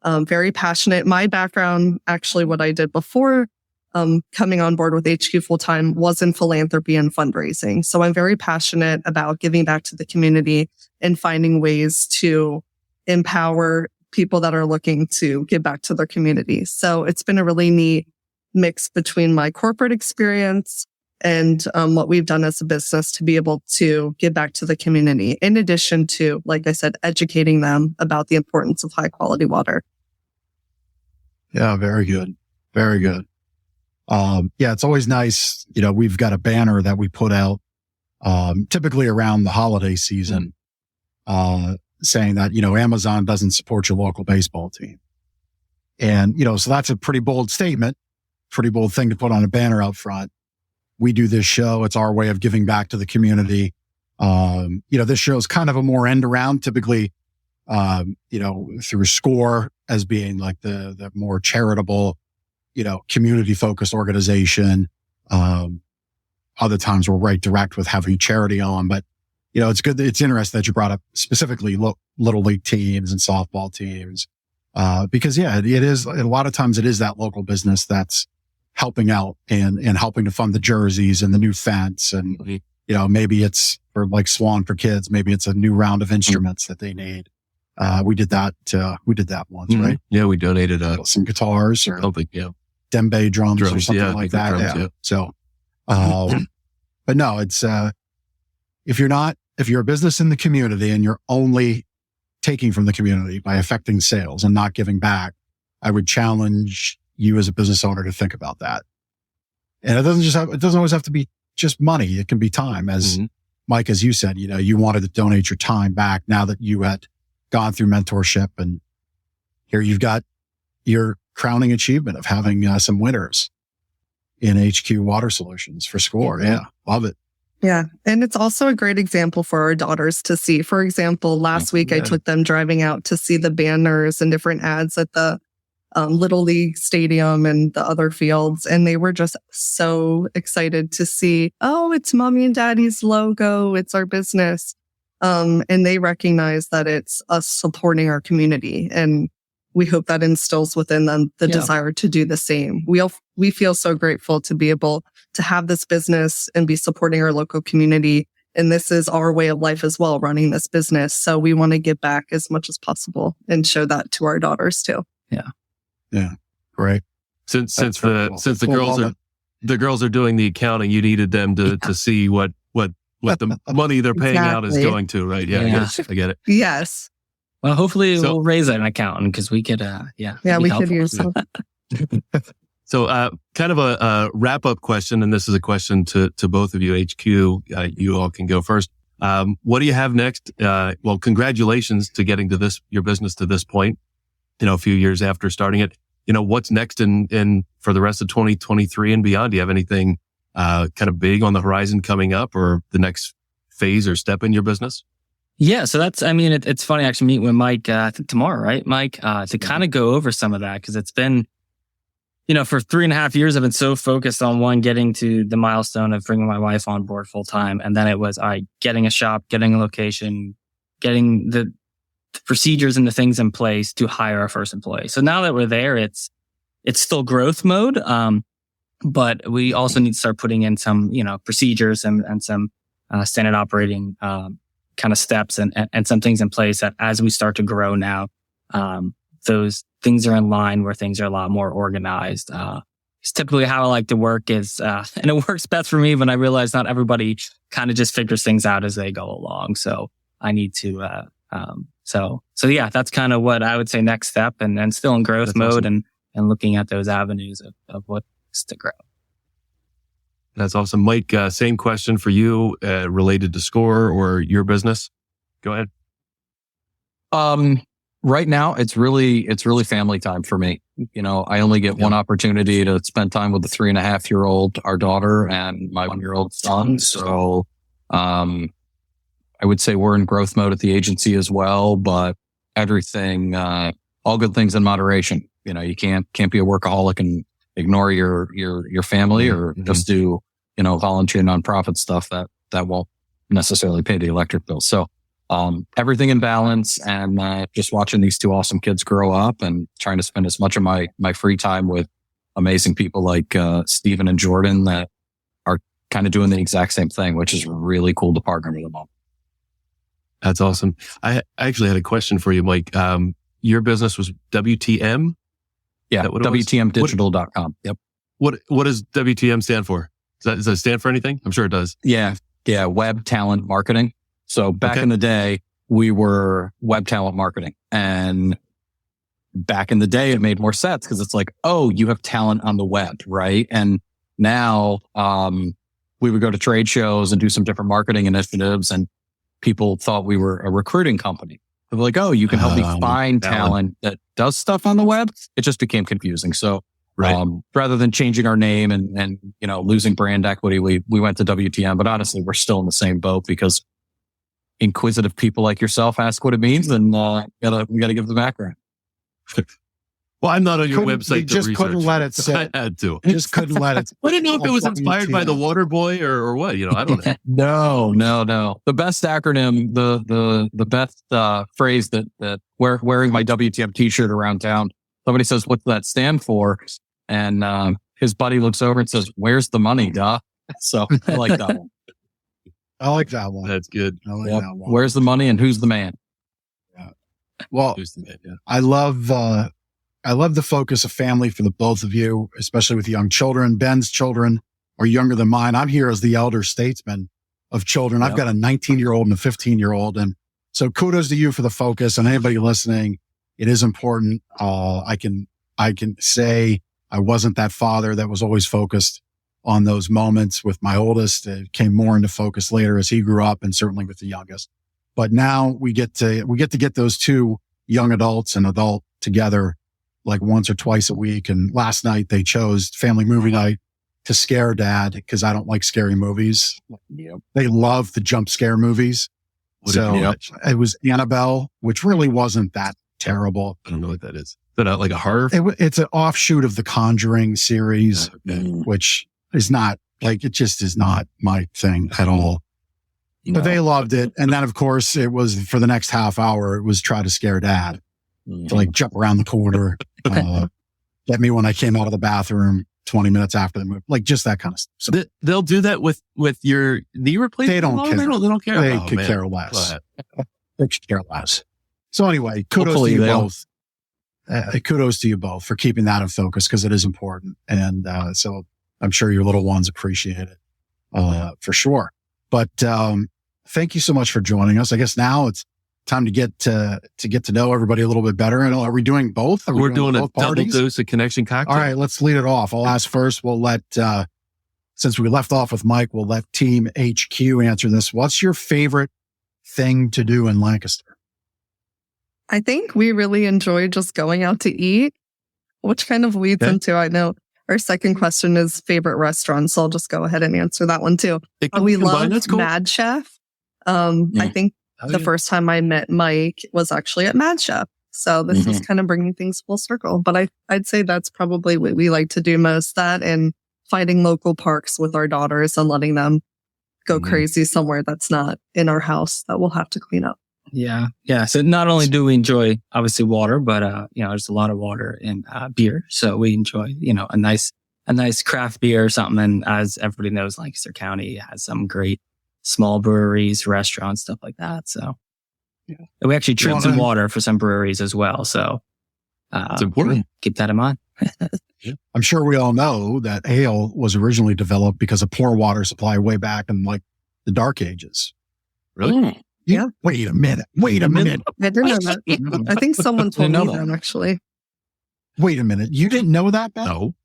D: Very passionate. My background, actually what I did before coming on board with HQ full-time, was in philanthropy and fundraising. So I'm very passionate about giving back to the community and finding ways to empower people that are looking to give back to their community. So it's been a really neat mix between my corporate experience and what we've done as a business to be able to give back to the community, in addition to, like I said, educating them about the importance of high quality water.
A: Yeah, very good. Very good. Yeah, it's always nice. We've got a banner that we put out typically around the holiday season saying that, Amazon doesn't support your local baseball team. And, so that's a pretty bold statement, pretty bold thing to put on a banner out front. We do this show. It's our way of giving back to the community. This show is kind of a more end around, typically, through SCORE as being like the more charitable, community focused organization. Other times we're right direct with having charity on, but it's good. It's interesting that you brought up specifically little league teams and softball teams. Because it is a lot of times it is that local business that's helping out and helping to fund the jerseys and the new fence. And, maybe it's for like Swan for kids. Maybe it's a new round of instruments that they need. We did that once, right?
B: Yeah. We donated,
A: some guitars or djembe drums or something like that.
B: Drums,
A: yeah. So, but no, it's, if you're a business in the community and you're only taking from the community by affecting sales and not giving back, I would challenge you as a business owner to think about that. And it doesn't always have to be just money. It can be time. As Mike, as you said, you wanted to donate your time back now that you had gone through mentorship, and here you've got your crowning achievement of having some winners in HQ Water Solutions for SCORE. Yeah. Love it.
D: Yeah. And it's also a great example for our daughters to see. For example, last week I took them driving out to see the banners and different ads at the Little League Stadium and the other fields. And they were just so excited to see, oh, it's mommy and daddy's logo. It's our business. And they recognize that it's us supporting our community. And we hope that instills within them the desire to do the same. We feel so grateful to be able to have this business and be supporting our local community. And this is our way of life as well, running this business. So we want to give back as much as possible and show that to our daughters too.
E: Yeah.
A: Yeah. Great.
B: Since the girls are doing the accounting, you needed them to see what the money they're paying out is going to, right? Yeah. I get it.
D: Yes.
E: Well, hopefully we'll raise an accountant because we could,
D: we could use some.
B: So, kind of a wrap-up question, and this is a question to both of you. HQ, you all can go first. What do you have next? Well, congratulations to getting to your business to this point, a few years after starting it. What's next in for the rest of 2023 and beyond? Do you have anything kind of big on the horizon coming up, or the next phase or step in your business?
E: Yeah. So it's funny actually meeting with Mike, I think tomorrow, right, Mike, to kind of go over some of that, because it's been, for 3.5 years, I've been so focused on getting to the milestone of bringing my wife on board full time. And then it was, getting a shop, getting a location, getting the procedures and the things in place to hire our first employee. So now that we're there, it's still growth mode. But we also need to start putting in some, procedures and some, standard operating, kind of steps and some things in place that as we start to grow now, those things are in line where things are a lot more organized. It's typically how I like to work is, and it works best for me when I realize not everybody kind of just figures things out as they go along. So I need to, so yeah, that's kind of what I would say next step, and still in growth mode and looking at those avenues of what's to grow.
B: That's awesome. Mike, same question for you, related to SCORE or your business. Go ahead.
C: Right now, it's really family time for me. I only get one opportunity to spend time with the 3.5-year-old, our daughter, and my 1-year-old son. So, I would say we're in growth mode at the agency as well, but everything, all good things in moderation. You can't be a workaholic and ignore your family or just do, volunteer nonprofit stuff that won't necessarily pay the electric bill. So, everything in balance, and just watching these two awesome kids grow up and trying to spend as much of my free time with amazing people like Stephen and Jordan that are kind of doing the exact same thing, which is really cool to partner with them all.
B: That's awesome. I actually had a question for you, Mike. Your business was WTM?
C: Yeah, WTMdigital.com. Yep.
B: What does WTM stand for? Does that stand for anything? I'm sure it does.
C: Yeah. Web talent marketing. So back in the day, we were web talent marketing, and back in the day, it made more sense because it's like, oh, you have talent on the web, right? And now, we would go to trade shows and do some different marketing initiatives, and people thought we were a recruiting company. They're like, oh, you can help me find
B: talent
C: talent that does stuff on the web. It just became confusing. So
B: Right.
C: rather than changing our name and losing brand equity, we went to WTM. But honestly, we're still in the same boat because inquisitive people like yourself ask what it means, and we gotta give the background.
B: Well, I'm not on your
A: Couldn't-
B: website.
A: you just couldn't let it sit.
B: I had to.
A: Just couldn't let it.
B: I didn't know if it was inspired by the Water Boy or what. I don't know.
C: No. The best acronym, the best phrase that wearing my WTM t-shirt around town. Somebody says, "What's that stand for?" And his buddy looks over and says, "Where's the money, duh?" So I like that one.
A: I like that one.
B: That's good.
A: I like
C: Yep.
A: that one.
C: Where's the money and who's the man?
A: Well,
B: Who's the man? Yeah.
A: I love the focus of family for the both of you, especially with young children. Ben's children are younger than mine. I'm here as the elder statesman of children. I've got a 19-year-old and a 15-year-old. And so kudos to you for the focus, and anybody listening. It is important. I can say I wasn't that father that was always focused on those moments with my oldest. It came more into focus later as he grew up, and certainly with the youngest. But now we get to get those two young adults and adult together like once or twice a week. And last night they chose family movie night to scare dad because I don't like scary movies.
C: Yep.
A: They love the jump scare movies. So it was Annabelle, which really wasn't that terrible.
B: I don't know what that is. Is that like a horror?
A: It's an offshoot of the Conjuring series,
B: Okay.
A: which is not like, it just is not my thing at all. But they loved it. And then of course it was for the next half hour, it was try to scare dad to like jump around the corner, get me when I came out of the bathroom 20 minutes after the movie, like just that kind of stuff. So
B: They'll do that with your knee replacement.
A: They don't care.
B: They don't care.
A: they
B: Oh,
A: could
B: man.
A: care less. They could care less. So anyway, kudos
C: Hopefully
A: to you
C: they'll-
A: both. Kudos to you both for keeping that in focus because it is important. And so I'm sure your little ones appreciate it for sure. But thank you so much for joining us. I guess now it's time to get to know everybody a little bit better. And are we doing both?
B: We're doing a
A: both
B: double
A: parties?
B: dose of connection cocktail.
A: All right, let's lead it off. I'll ask first. We'll let, since we left off with Mike, we'll let Team HQ answer this. What's your favorite thing to do in Lancaster?
D: I think we really enjoy just going out to eat, which kind of leads
B: Okay.
D: into, I know our second question is favorite restaurant. So I'll just go ahead and answer that one too.
B: It can
D: We
B: combine.
D: love
B: That's cool.
D: Mad Chef. I think
B: Oh,
D: the
B: yeah.
D: first time I met Mike was actually at Mad Chef. So this is kind of bringing things full circle. But I'd say that's probably what we like to do most, that and finding local parks with our daughters and letting them go crazy somewhere that's not in our house that we'll have to clean up.
E: Yeah. So not only do we enjoy obviously water, but there's a lot of water in beer. So we enjoy, a nice craft beer or something. And as everybody knows, Lancaster County has some great small breweries, restaurants, stuff like that. So we actually trip some water for some breweries as well. So
B: It's important.
E: keep that in mind.
A: I'm sure we all know that ale was originally developed because of poor water supply way back in like the dark ages.
B: Really?
D: Yeah.
A: Wait a minute.
D: I didn't know that. I think someone told
C: Didn't
D: me
C: know
D: that actually.
A: Wait a minute. You didn't know that, Ben?
B: No.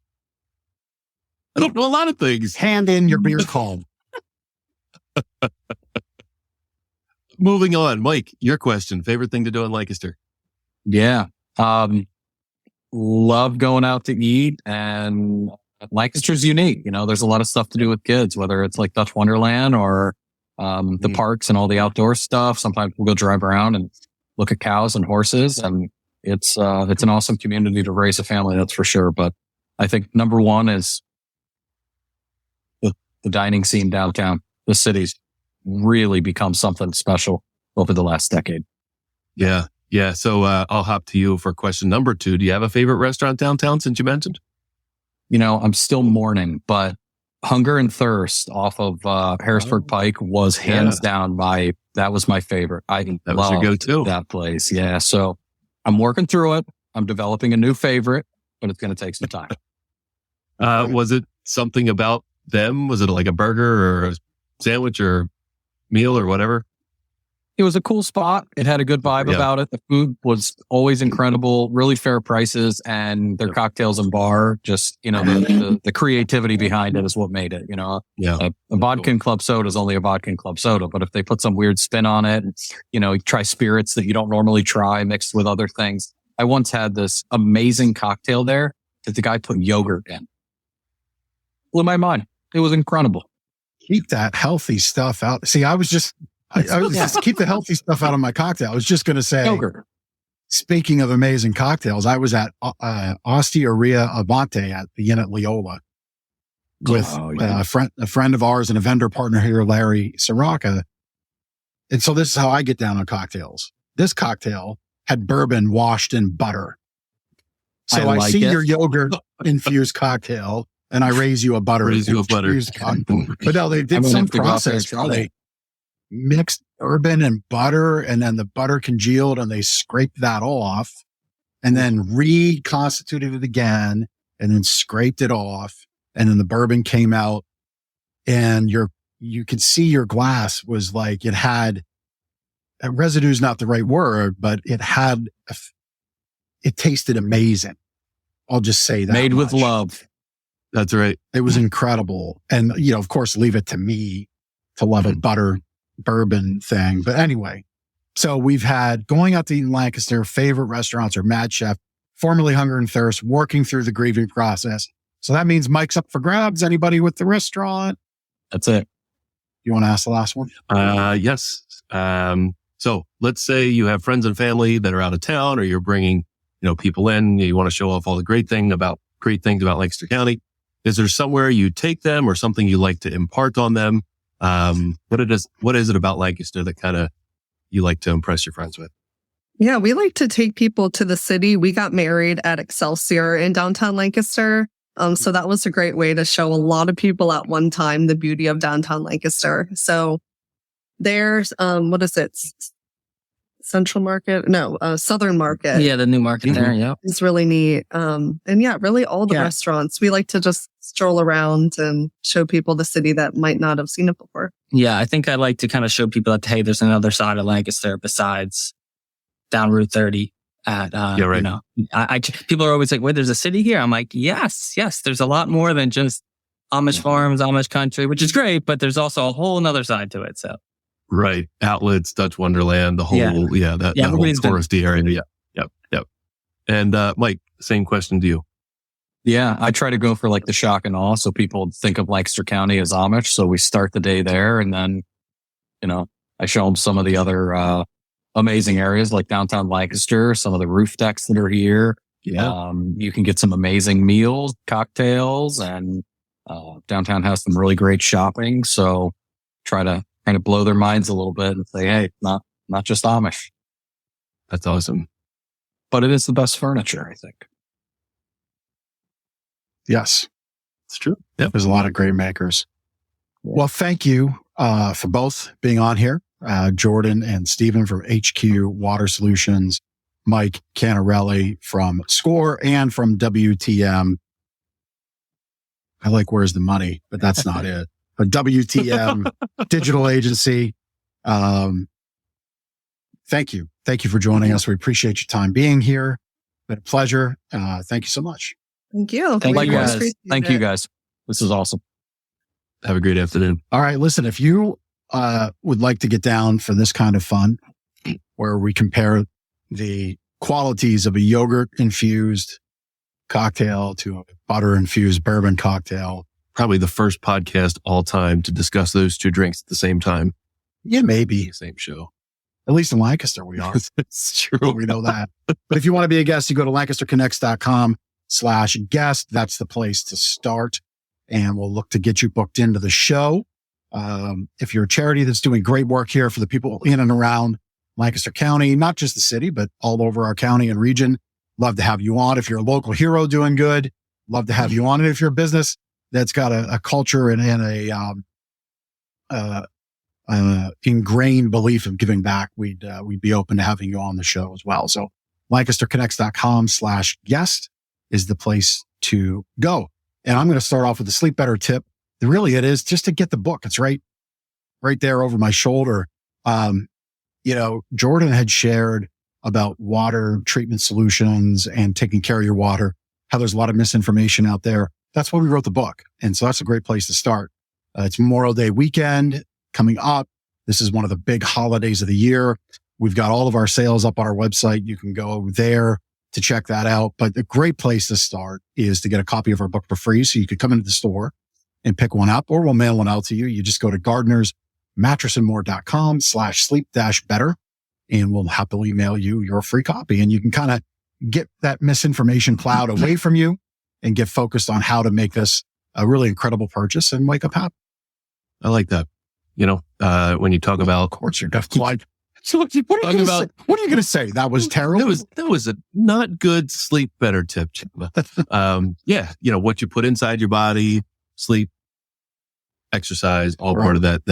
B: I don't know a lot of things.
A: Hand in your beer calm.
B: Moving on. Mike, your question. Favorite thing to do in Lancaster?
C: Yeah. Love going out to eat, and Lancaster's unique. There's a lot of stuff to do with kids, whether it's like Dutch Wonderland or the parks and all the outdoor stuff. Sometimes we'll go drive around and look at cows and horses, and it's an awesome community to raise a family. That's for sure. But I think number one is the dining scene downtown. The city's really become something special over the last decade.
B: Yeah. So I'll hop to you for question number 2. Do you have a favorite restaurant downtown since you mentioned?
C: I'm still mourning, but Hunger and Thirst off of Harrisburg Pike was hands down that was my favorite.
B: That was your go-to.
C: That place. Yeah. So I'm working through it. I'm developing a new favorite, but it's going to take some time.
B: Was it something about them? Was it like a burger or a sandwich or meal or whatever?
C: It was a cool spot. It had a good vibe about it. The food was always incredible, really fair prices, and their cocktails and bar, just, the creativity behind it is what made it, A vodka and club soda is only a vodka and club soda, but if they put some weird spin on it, you try spirits that you don't normally try mixed with other things. I once had this amazing cocktail there that the guy put yogurt in. Blew my mind. It was incredible.
A: Keep that healthy stuff out. See, I was just keep the healthy stuff out of my cocktail. I was just going to say, yogurt. Speaking of amazing cocktails, I was at Osteria Avante at the Inn at Leola with a friend of ours and a vendor partner here, Larry Siraka. And so this is how I get down on cocktails. This cocktail had bourbon washed in butter. So I see your yogurt infused cocktail and I raise you a butter. But no, they did some process. They mixed bourbon and butter, and then the butter congealed and they scraped that off and then reconstituted it again and then scraped it off. And then the bourbon came out and you could see your glass was like, it had residue is not the right word, but it tasted amazing. I'll just say that.
C: Made with love.
B: That's right.
A: It was incredible. And, of course, leave it to me to love a butter bourbon thing. But anyway, so we've had going out to eat in Lancaster, favorite restaurants are Mad Chef, formerly Hunger and Thirst, working through the grieving process. So that means Mike's up for grabs. Anybody with the restaurant?
C: That's it.
A: You want to ask the last one?
B: Yes. So let's say you have friends and family that are out of town, or you're bringing, people in, you want to show off all the great things about Lancaster County. Is there somewhere you take them or something you like to impart on them? What is it about Lancaster that kind of you like to impress your friends with?
D: Yeah, we like to take people to the city. We got married at Excelsior in downtown Lancaster. So that was a great way to show a lot of people at one time the beauty of downtown Lancaster. So there's, what is it? Central Market? No, Southern Market.
E: Yeah, the new market there. Yeah.
D: It's really neat. And yeah, really all the restaurants. We like to just stroll around and show people the city that might not have seen it before.
E: Yeah, I think I like to kind of show people that, hey, there's another side of Lancaster besides down Route 30 at, people are always like, wait, there's a city here? I'm like, yes, there's a lot more than just Amish farms, Amish country, which is great, but there's also a whole nother side to it. So.
B: Right. Outlets, Dutch Wonderland, the whole, that whole touristy area. Yep. And, Mike, same question to you.
C: Yeah. I try to go for like the shock and awe. So people think of Lancaster County as Amish. So we start the day there and then, I show them some of the other, amazing areas like downtown Lancaster, some of the roof decks that are here.
B: Yeah.
C: You can get some amazing meals, cocktails, and, downtown has some really great shopping. So try to kind of blow their minds a little bit and say, hey, not just Amish.
B: That's awesome.
C: But it is the best furniture, I think.
A: Yes.
B: It's true. Yep.
A: There's a lot of great makers. Yeah. Well, thank you for both being on here. Jordan and Stephen from HQ Water Solutions, Mike Canarelli from SCORE and from WTM. I like Where's the Money, but that's not it. A WTM digital agency. Thank you. Thank you for joining us. We appreciate your time being here. Been a pleasure. Thank you so much.
D: Thank you.
C: Thank you guys. Thank you guys. This is awesome.
B: Have a great afternoon.
A: All right. Listen, if you would like to get down for this kind of fun where we compare the qualities of a yogurt infused cocktail to a butter infused bourbon cocktail,
B: probably the first podcast all time to discuss those two drinks at the same time.
A: Yeah, maybe.
B: Same show.
A: At least in Lancaster, we are.
B: It's true.
A: We know that. But if you want to be a guest, you go to lancasterconnects.com/guest. That's the place to start. And we'll look to get you booked into the show. If you're a charity that's doing great work here for the people in and around Lancaster County, not just the city, but all over our county and region, love to have you on. If you're a local hero doing good, love to have you on. And if you're a business that's got a culture and a ingrained belief of giving back, we'd be open to having you on the show as well. So lancasterconnects.com/guest is the place to go. And I'm going to start off with the sleep better tip. Really, it is just to get the book. It's right there over my shoulder. Jordan had shared about water treatment solutions and taking care of your water, how there's a lot of misinformation out there. That's why we wrote the book. And so that's a great place to start. It's Memorial Day weekend coming up. This is one of the big holidays of the year. We've got all of our sales up on our website. You can go there to check that out. But the great place to start is to get a copy of our book for free. So you could come into the store and pick one up, or we'll mail one out to you. You just go to gardnersmattressandmore.com/sleep-better, and we'll happily mail you your free copy. And you can kind of get that misinformation cloud away from you and get focused on how to make this a really incredible purchase and wake up happy.
B: I like that. When you talk about,
A: of course, you're definitely so what are you going to say? That was terrible.
B: That was a not good sleep better tip. What you put inside your body, sleep, exercise, all part of that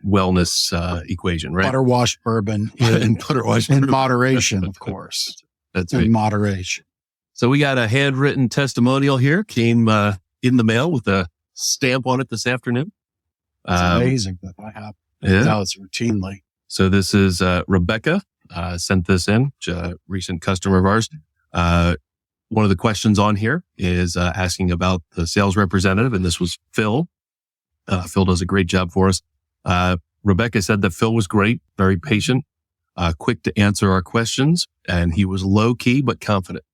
B: wellness equation, right?
A: Butter wash bourbon
B: and butter wash
A: in moderation, of course.
B: That's
A: in
B: right.
A: moderation.
B: So we got a handwritten testimonial here. Came in the mail with a stamp on it this afternoon.
A: It's amazing that I have.
B: Yeah.
A: Now it's routinely.
B: So this is Rebecca sent this in, a recent customer of ours. One of the questions on here is asking about the sales representative, and this was Phil. Phil does a great job for us. Rebecca said that Phil was great, very patient, quick to answer our questions, and he was low key but confident.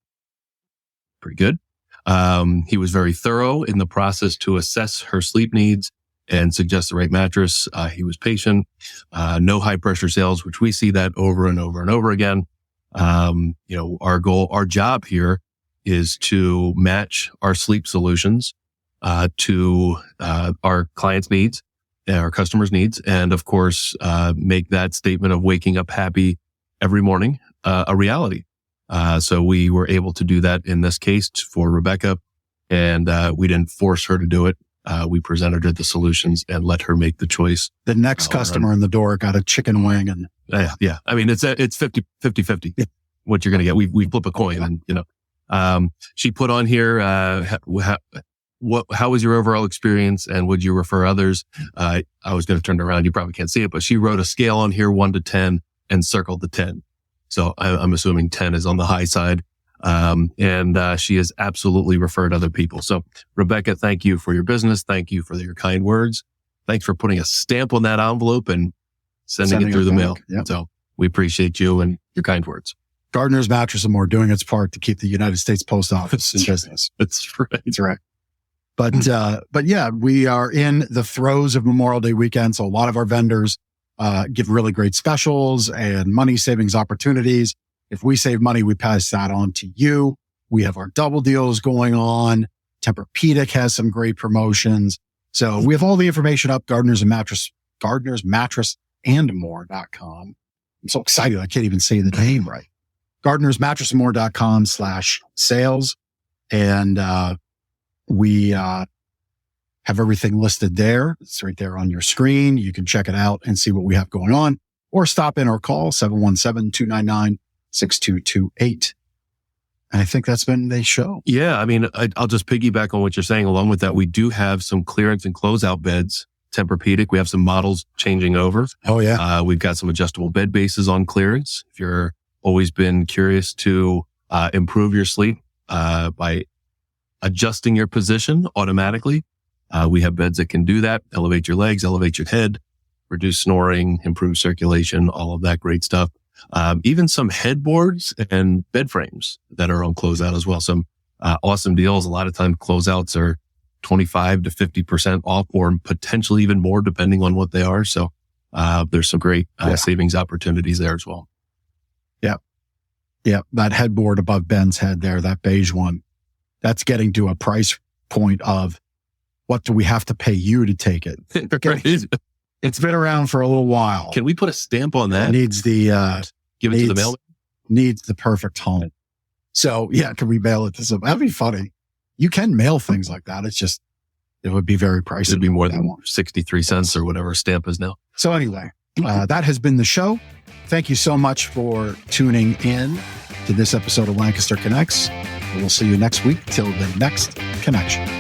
B: Pretty good. He was very thorough in the process to assess her sleep needs and suggest the right mattress. He was patient, no high pressure sales, which we see that over and over and over again. Our job here is to match our sleep solutions to our clients' needs, our customers' needs, and of course, make that statement of waking up happy every morning a reality. So we were able to do that in this case for Rebecca, and we didn't force her to do it. We presented her the solutions and let her make the choice.
A: The next customer in the door got a chicken wing, and
B: yeah. I mean, it's 50-50 what you're going to get. We flip a coin, and she put on here, how was your overall experience, and would you refer others? I was going to turn it around. You probably can't see it, but she wrote a scale on here, 1 to 10, and circled the 10. So I'm assuming 10 is on the high side. And she has absolutely referred other people. So Rebecca, thank you for your business. Thank you for your kind words. Thanks for putting a stamp on that envelope and sending it through the mail.
A: Yep.
B: So we appreciate you and your kind words.
A: Gardner's Mattress and More doing its part to keep the United States Post Office in business.
B: That's right.
A: That's right. But yeah, we are in the throes of Memorial Day weekend. So a lot of our vendors, give really great specials and money savings opportunities. If we save money, we pass that on to you. We have our double deals going on. Tempur-Pedic has some great promotions. So we have all the information up, gardnersmattressandmore.com. I'm so excited. I can't even say the name right. gardnersmattressandmore.com/sales. And, we, have everything listed there. It's right there on your screen. You can check it out and see what we have going on, or stop in or call 717-299-6228. And I think that's been the show.
B: Yeah. I mean, I'll just piggyback on what you're saying. Along with that, we do have some clearance and closeout beds, Tempur-Pedic. We have some models changing over.
A: Oh yeah.
B: We've got some adjustable bed bases on clearance. If you're always been curious to, improve your sleep, by adjusting your position automatically, we have beds that can do that. Elevate your legs, elevate your head, reduce snoring, improve circulation, all of that great stuff. Even some headboards and bed frames that are on closeout as well. Some awesome deals. A lot of times closeouts are 25 to 50% off, or potentially even more depending on what they are. So there's some great savings opportunities there as well.
A: Yeah. Yeah. That headboard above Ben's head there, that beige one, that's getting to a price point of what do we have to pay you to take it? It's been around for a little while.
B: Can we put a stamp on that?
A: It needs the,
B: give it to the mail.
A: Needs the perfect home. So yeah, can we mail it to some? That'd be funny. You can mail things like that. It's just, it would be very pricey.
B: It'd be more than 63 cents or whatever a stamp is now.
A: So anyway, that has been the show. Thank you so much for tuning in to this episode of Lancaster Connects. We'll see you next week till the next connection.